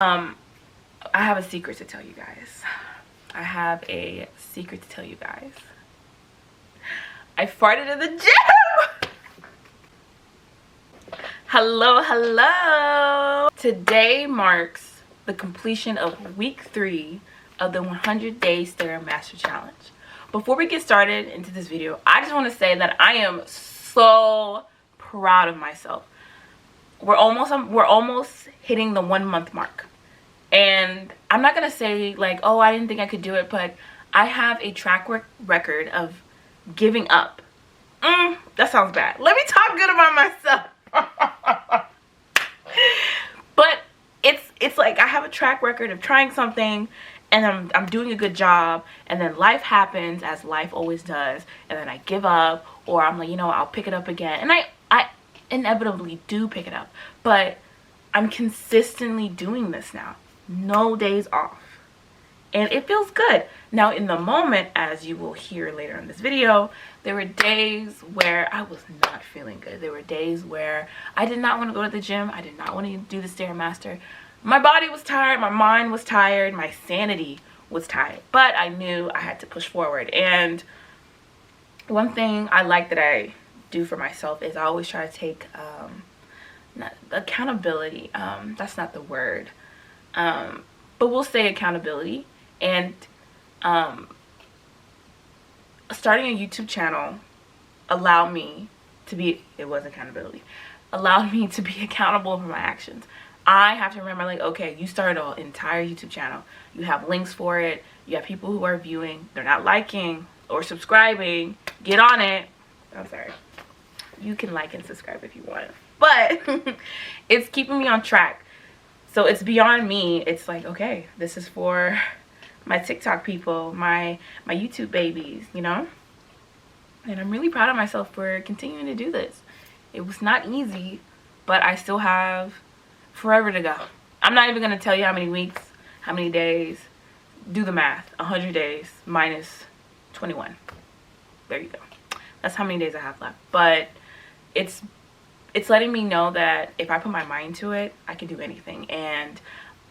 I have a secret to tell you guys. I have a secret to tell you guys. I farted in the gym! Hello, hello! Today marks the completion of week 3 of the 100-day Stair-Master challenge. Before we get started into this video, I just want to say that I am so proud of myself. We're almost hitting the 1 month mark. And I'm not gonna say like, oh, I didn't think I could do it, but I have a track record of giving up. That sounds bad. Let me talk good about myself. But it's like I have a track record of trying something and I'm doing a good job, and then life happens, as life always does, and then I give up, or I'm like, you know, I'll pick it up again. And I inevitably do pick it up, but I'm consistently doing this now. No days off, and it feels good. Now in the moment, as you will hear later in this video, there were days where I was not feeling good. There were days where I did not want to go to the gym. I did not want to do the Stair-Master. My body was tired, my mind was tired, my sanity was tired, but I knew I had to push forward. And one thing I like that I do for myself is I always try to take accountability. That's not the word. But we'll say accountability, and starting a YouTube channel allowed me to be, it was accountability, allowed me to be accountable for my actions. I have to remember, like, okay, you started an entire YouTube channel, you have links for it, you have people who are viewing, they're not liking or subscribing, get on it. I'm sorry, you can like and subscribe if you want, but it's keeping me on track. So it's beyond me. It's like, okay, this is for my TikTok people, my YouTube babies, you know? And I'm really proud of myself for continuing to do this. It was not easy, but I still have forever to go. I'm not even going to tell you how many weeks, how many days. Do the math. 100 days minus 21. There you go. That's how many days I have left. But it's letting me know that if I put my mind to it, I can do anything. And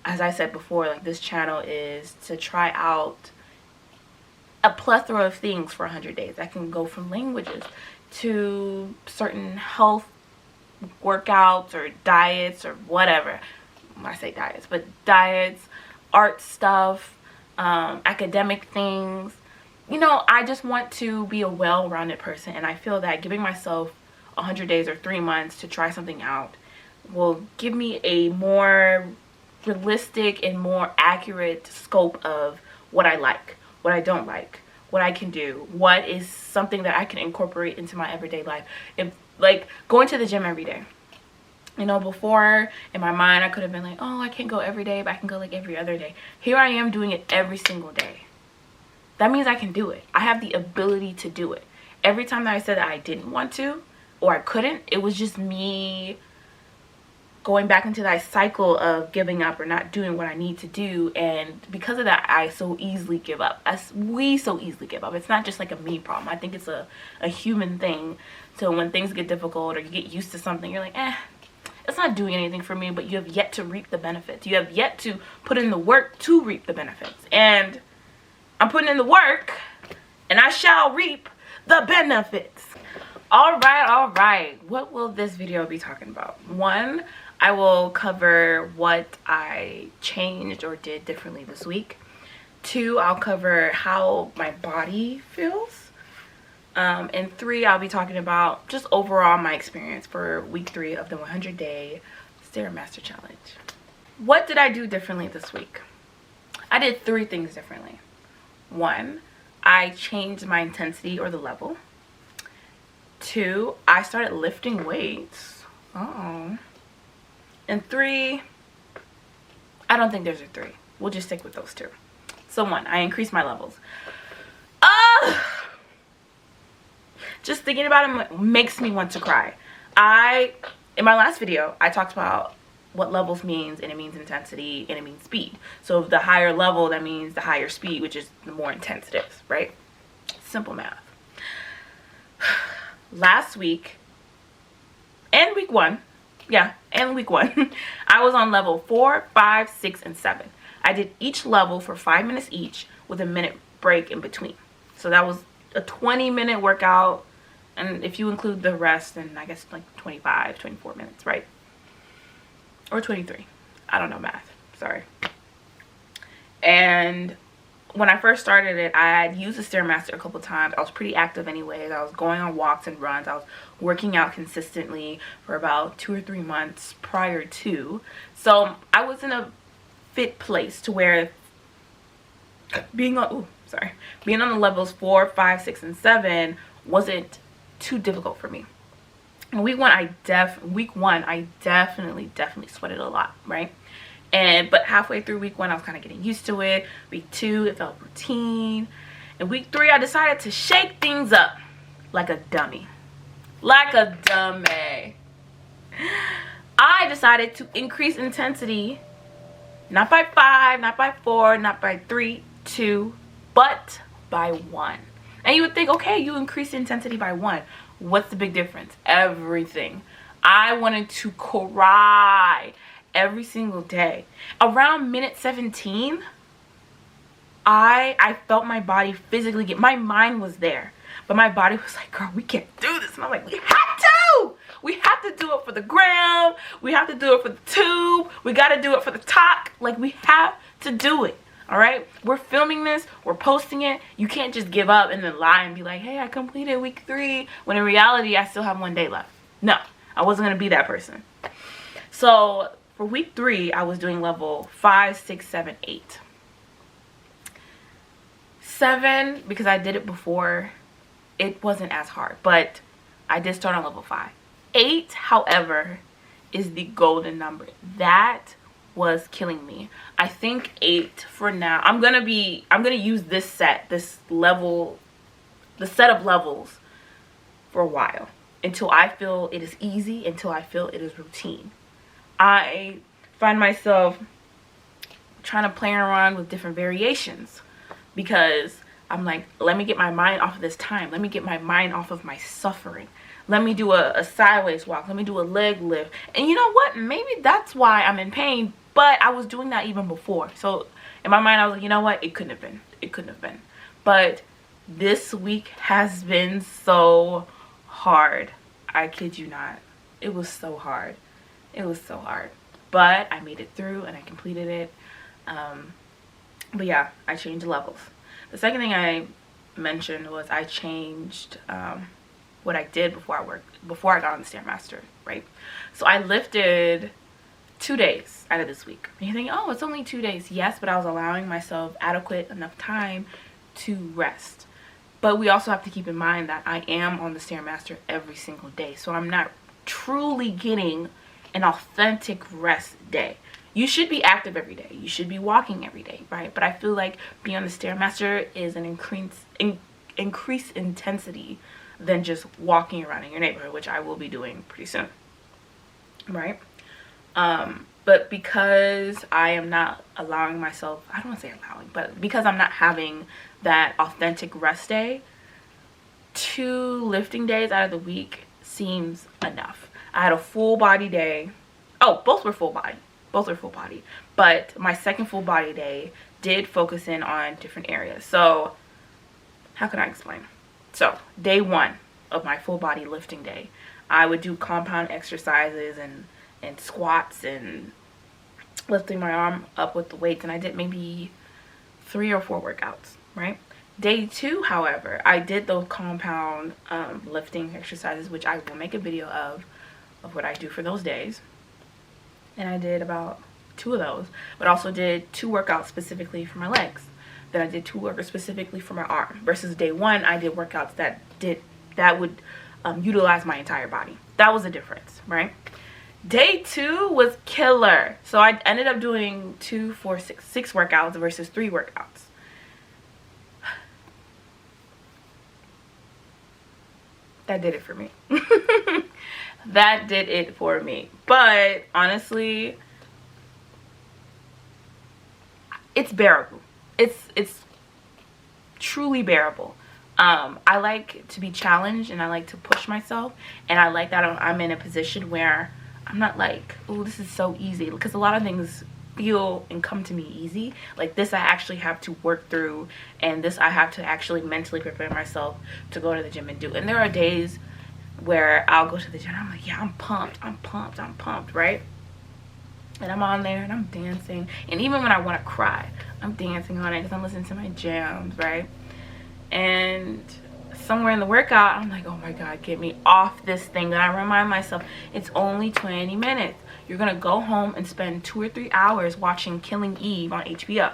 as I said before, like, this channel is to try out a plethora of things for 100 days. I can go from languages to certain health workouts or diets or whatever. I say diets, but diets, art stuff, academic things. You know, I just want to be a well-rounded person, and I feel that giving myself 100 days or 3 months to try something out will give me a more realistic and more accurate scope of what I like, what I don't like, what I can do, what is something that I can incorporate into my everyday life. If, like, going to the gym every day, you know, before in my mind I could have been like, oh, I can't go every day, but I can go like every other day. Here I am doing it every single day. That means I can do it. I have the ability to do it. Every time that I said that I didn't want to or I couldn't, it was just me going back into that cycle of giving up or not doing what I need to do. And because of that, I so easily give up. We so easily give up. It's not just like a me problem. I think it's a human thing. So when things get difficult or you get used to something, you're like, it's not doing anything for me, but you have yet to reap the benefits. You have yet to put in the work to reap the benefits. And I'm putting in the work, and I shall reap the benefits. All right. What will this video be talking about? 1, I will cover what I changed or did differently this week. 2, I'll cover how my body feels. And 3, I'll be talking about just overall my experience for week 3 of the 100-day Stair-Master challenge. What did I do differently this week? I did 3 things differently. 1, I changed my intensity or the level. 2, I started lifting weights. And 3, I don't think there's a 3. We'll just stick with those 2. So 1, I increased my levels. Just thinking about it makes me want to cry. In my last video, I talked about what levels means, and it means intensity and it means speed. So the higher level, that means the higher speed, which is the more intense it is, right? Simple math. Last week and week 1, yeah, and week 1, I was on level 4, 5, 6, and 7. I did each level for 5 minutes each with a minute break in between. So that was a 20-minute workout, and if you include the rest, then I guess like 25, 24 minutes, right? Or 23. I don't know math. Sorry. And when I first started it, I had used the Stair-Master a couple times. I was pretty active anyways. I was going on walks and runs. I was working out consistently for about 2 or 3 months prior to. So I was in a fit place to where being on the levels 4, 5, 6, and 7 wasn't too difficult for me. In week one, I definitely sweated a lot, right? But halfway through week 1, I was kind of getting used to it. Week 2, it felt routine. And week 3, I decided to shake things up like a dummy. Like a dummy. I decided to increase intensity, not by 5, not by 4, not by 3, 2, but by 1. And you would think, okay, you increase intensity by 1. What's the big difference? Everything. I wanted to cry every single day. Around minute 17, I felt my body physically my mind was there, but my body was like, girl, we can't do this. And I'm like, we have to do it for the gram, we have to do it for the tube, we got to do it for the talk. Like, we have to do it. All right, we're filming this, we're posting it. You can't just give up and then lie and be like, hey, I completed week 3, when in reality I still have 1 day left. No, I wasn't gonna be that person. So for week 3, I was doing level 5, 6, 7, 8. 7, because I did it before, it wasn't as hard, but I did start on level 5. 8, however, is the golden number. That was killing me. I think 8 for now. I'm gonna use this set of levels for a while, until I feel it is easy, until I feel it is routine. I find myself trying to play around with different variations, because I'm like, let me get my mind off of this time. Let me get my mind off of my suffering. Let me do a sideways walk. Let me do a leg lift. And you know what? Maybe that's why I'm in pain, but I was doing that even before. So in my mind, I was like, you know what? It couldn't have been. It couldn't have been. But this week has been so hard. I kid you not. It was so hard. It was so hard. But I made it through and I completed it. But yeah, I changed levels. The second thing I mentioned was I changed what I did before I got on the Stair-Master, right? So I lifted 2 days out of this week. And you think, oh, it's only 2 days. Yes, but I was allowing myself adequate enough time to rest. But we also have to keep in mind that I am on the Stair-Master every single day. So I'm not truly getting an authentic rest day. You should be active every day. You should be walking every day, right? But I feel like being on the Stair-Master is an increased intensity than just walking around in your neighborhood, which I will be doing pretty soon, right? But because I am not allowing myself, I don't want to say allowing, but because I'm not having that authentic rest day, 2 lifting days out of the week seems enough. I had a full body day. Oh, both were full body. But my second full body day did focus in on different areas. So how can I explain? So day 1 of my full body lifting day, I would do compound exercises and squats and lifting my arm up with the weights, and I did maybe 3 or 4 workouts, right? Day 2, however, I did those compound lifting exercises, which I will make a video of what I do for those days. And I did about 2 of those, but also did 2 workouts specifically for my legs. Then I did 2 workouts specifically for my arm. Versus day 1, I did workouts that would utilize my entire body. That was the difference, right? Day 2 was killer. So I ended up doing 2, 4, 6 workouts versus 3 workouts. That did it for me. That did it for me. But honestly, it's bearable. It's truly bearable. I like to be challenged and I like to push myself, and I like that I'm in a position where I'm not like, oh, this is so easy, because a lot of things feel and come to me easy. Like this I actually have to work through, and this I have to actually mentally prepare myself to go to the gym and do. And there are days where I'll go to the gym, I'm like, yeah, I'm pumped, right? And I'm on there and I'm dancing, and even when I want to cry, I'm dancing on it because I'm listening to my jams, right? And somewhere in the workout, I'm like, oh my god, get me off this thing. And I remind myself, it's only 20 minutes. You're gonna go home and spend 2 or 3 hours watching Killing Eve on HBO.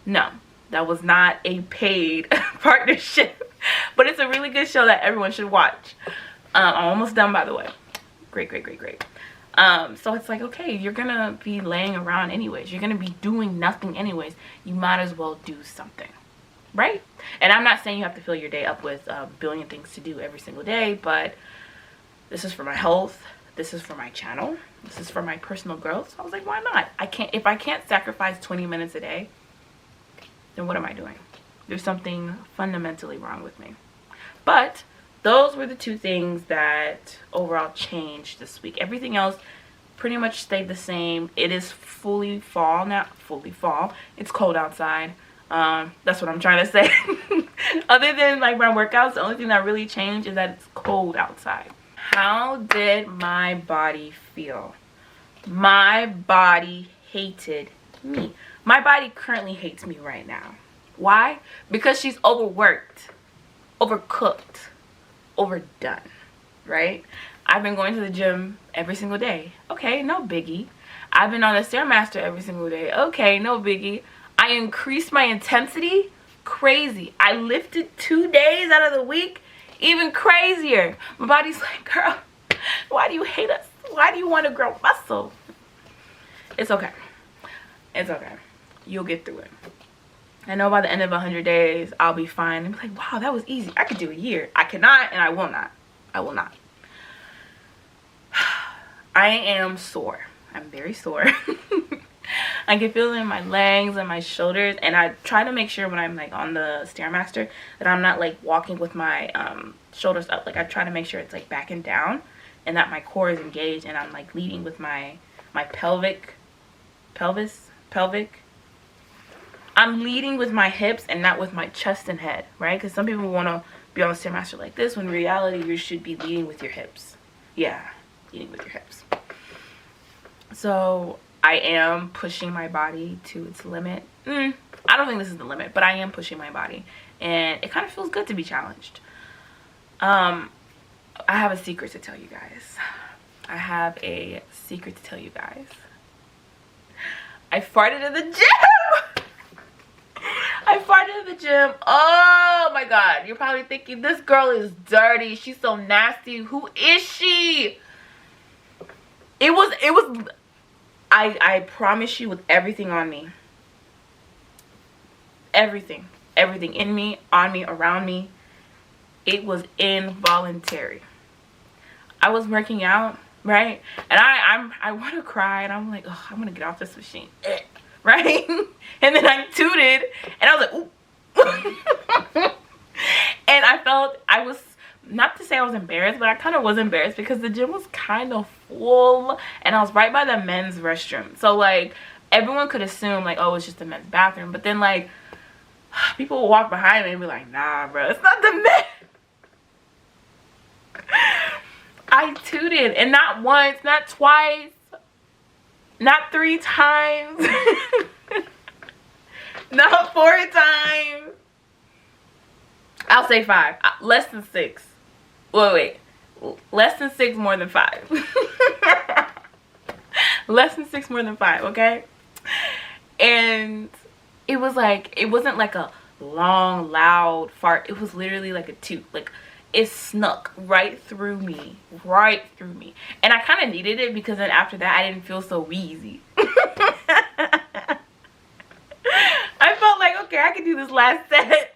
No, that was not a paid partnership, but it's a really good show that everyone should watch. I'm almost done, by the way. Great. So it's like, okay, you're gonna be laying around anyways, you're gonna be doing nothing anyways, you might as well do something, right? And I'm not saying you have to fill your day up with a billion things to do every single day, but this is for my health, this is for my channel, this is for my personal growth. So I was like, why not? If I can't sacrifice 20 minutes a day, then what am I doing? There's something fundamentally wrong with me. But those were the 2 things that overall changed this week. Everything else pretty much stayed the same. It is fully fall now. Fully fall. It's cold outside. That's what I'm trying to say. Other than like my workouts, the only thing that really changed is that it's cold outside. How did my body feel? My body hated me. My body currently hates me right now. Why? Because she's overworked, overcooked, overdone, right? I've been going to the gym every single day. Okay, no biggie. I've been on the Stair-Master every single day. Okay, no biggie. I increased my intensity. Crazy. I lifted 2 days out of the week. Even crazier. My body's like, girl, why do you hate us? Why do you want to grow muscle? It's okay. It's okay. You'll get through it. I know by the end of 100 days, I'll be fine. And be like, wow, that was easy. I could do a year. I cannot, and I will not. I will not. I am sore. I'm very sore. I can feel it in my legs and my shoulders. And I try to make sure when I'm like on the Stair-Master that I'm not like walking with my shoulders up. Like I try to make sure it's like back and down, and that my core is engaged, and I'm like leading with my pelvic. I'm leading with my hips and not with my chest and head, right? Because some people want to be on the Stair-Master like this, when in reality you should be leading with your hips. Yeah, leading with your hips. So I am pushing my body to its limit. I don't think this is the limit, but I am pushing my body, and it kind of feels good to be challenged. I have a secret to tell you guys. I farted in the gym. I farted in the gym. Oh my god. You're probably thinking, this girl is dirty. She's so nasty. Who is she? It was I promise you, with everything on me. Everything in me, on me, around me. It was involuntary. I was working out, right? And I want to cry, and I'm like, oh, I'm gonna get off this machine. Right? And then I tooted, and I was like, ooh. And I was, not to say I was embarrassed, but I kind of was embarrassed because the gym was kind of full, and I was right by the men's restroom. So like everyone could assume like, oh, it's just the men's bathroom. But then like people would walk behind me and be like, nah, bro, it's not the men. I tooted, and not once, not twice, not 3 times, not 4 times. I'll say 5. Less than 6. Wait. Less than 6, more than 5. Less than 6, more than 5, okay? And it was like, it wasn't like a long, loud fart. It was literally like a toot. Like, it snuck right through me. Right through me. And I kind of needed it, because then after that, I didn't feel so wheezy. I felt like, okay, I can do this last set.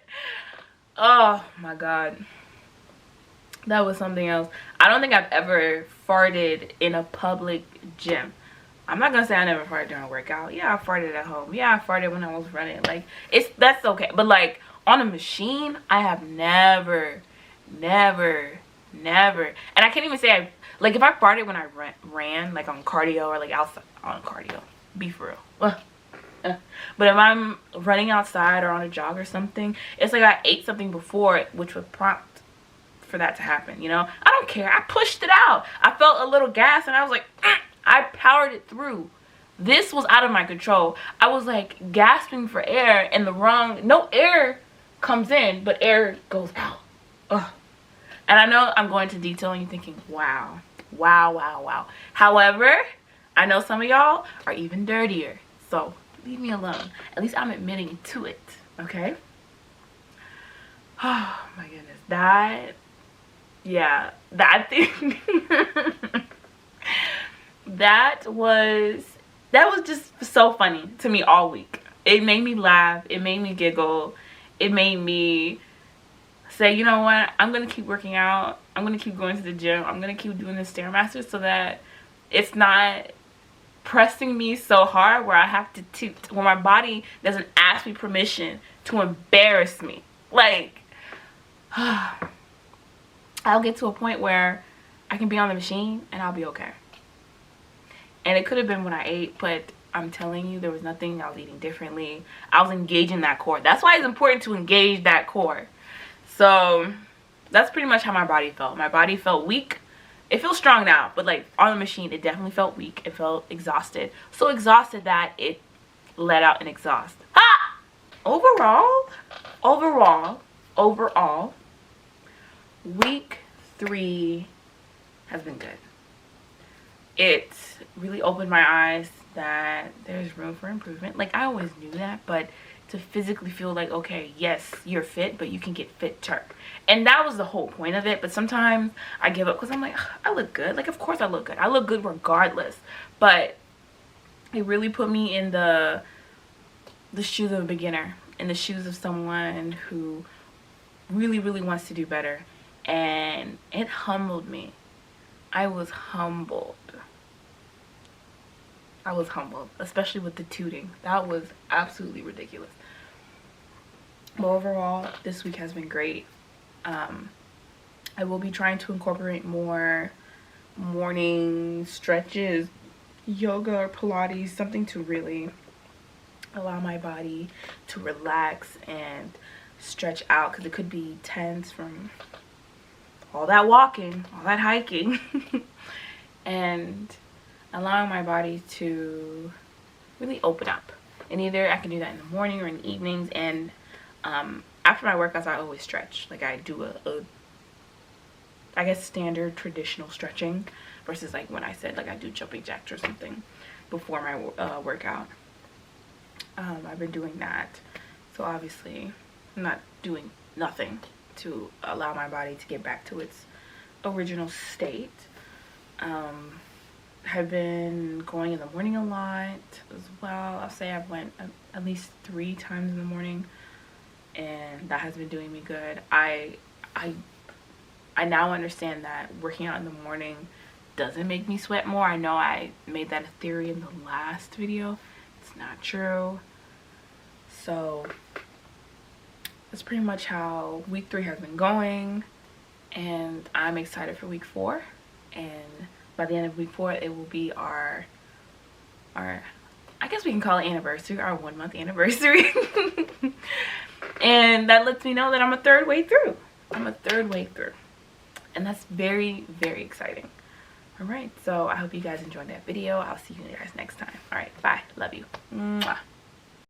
Oh my god, that was something else. I don't think I've ever farted in a public gym. I'm not gonna say I never farted during a workout. Yeah, I farted at home. Yeah, I farted when I was running. Like, that's okay. But like on a machine, I have never. And I can't even say Like if I farted when I ran like on cardio or like outside on cardio, be for real. But if I'm running outside or on a jog or something, it's like I ate something before it, which would prompt for that to happen, you know? I don't care. I pushed it out. I felt a little gas and I was like, I powered it through. This was out of my control. I was like gasping for air and no air comes in, but air goes out. Ugh. And I know I'm going into detail and you're thinking, wow, wow, wow, wow. However, I know some of y'all are even dirtier. So leave me alone. At least I'm admitting to it, okay? Oh my goodness. That thing. that was just so funny to me all week. It made me laugh. It made me giggle. It made me say, you know what? I'm going to keep working out. I'm going to keep going to the gym. I'm going to keep doing this Stair-Master so that it's not pressing me so hard where I have to where my body doesn't ask me permission to embarrass me. Like, I'll get to a point where I can be on the machine and I'll be okay. And it could have been when I ate, but I'm telling you, there was nothing. I was eating differently. I was engaging that core. That's why it's important to engage that core. So that's pretty much how my body felt. My body felt weak. It feels strong now, but like on the machine, it definitely felt weak. It felt exhausted. So exhausted that it let out an exhaust. Ha! Overall, week 3 has been good. It really opened my eyes that there's room for improvement. Like I always knew that, but to physically feel like, okay, yes, you're fit, but you can get fitter. And that was the whole point of it. But sometimes I give up because I'm like, I look good. Like, of course I look good. I look good regardless. But it really put me in the shoes of a beginner, in the shoes of someone who really, really wants to do better. And it humbled me. I was humbled. Especially with the tooting. That was absolutely ridiculous. But overall, this week has been great. I will be trying to incorporate more morning stretches, yoga or Pilates, something to really allow my body to relax and stretch out, because it could be tense from all that walking, all that hiking, and allowing my body to really open up. And either I can do that in the morning or in the evenings. And after my workouts, I always stretch. Like I do I guess standard traditional stretching, versus like when I said like I do jumping jacks or something before my workout. I've been doing that. So obviously I'm not doing nothing to allow my body to get back to its original state. I've been going in the morning a lot as well. I'll say I've went at least 3 times in the morning, and that has been doing me good. I now understand that working out in the morning doesn't make me sweat more. I know I made that a theory in the last video. It's not true. So that's pretty much how week 3 has been going, and I'm excited for week 4. And by the end of week 4, it will be our I guess we can call it anniversary, our 1-month anniversary. And that lets me know that I'm a third way through. And that's very, very exciting. All right, so I hope you guys enjoyed that video. I'll see you guys next time. All right, bye. Love you. Mwah.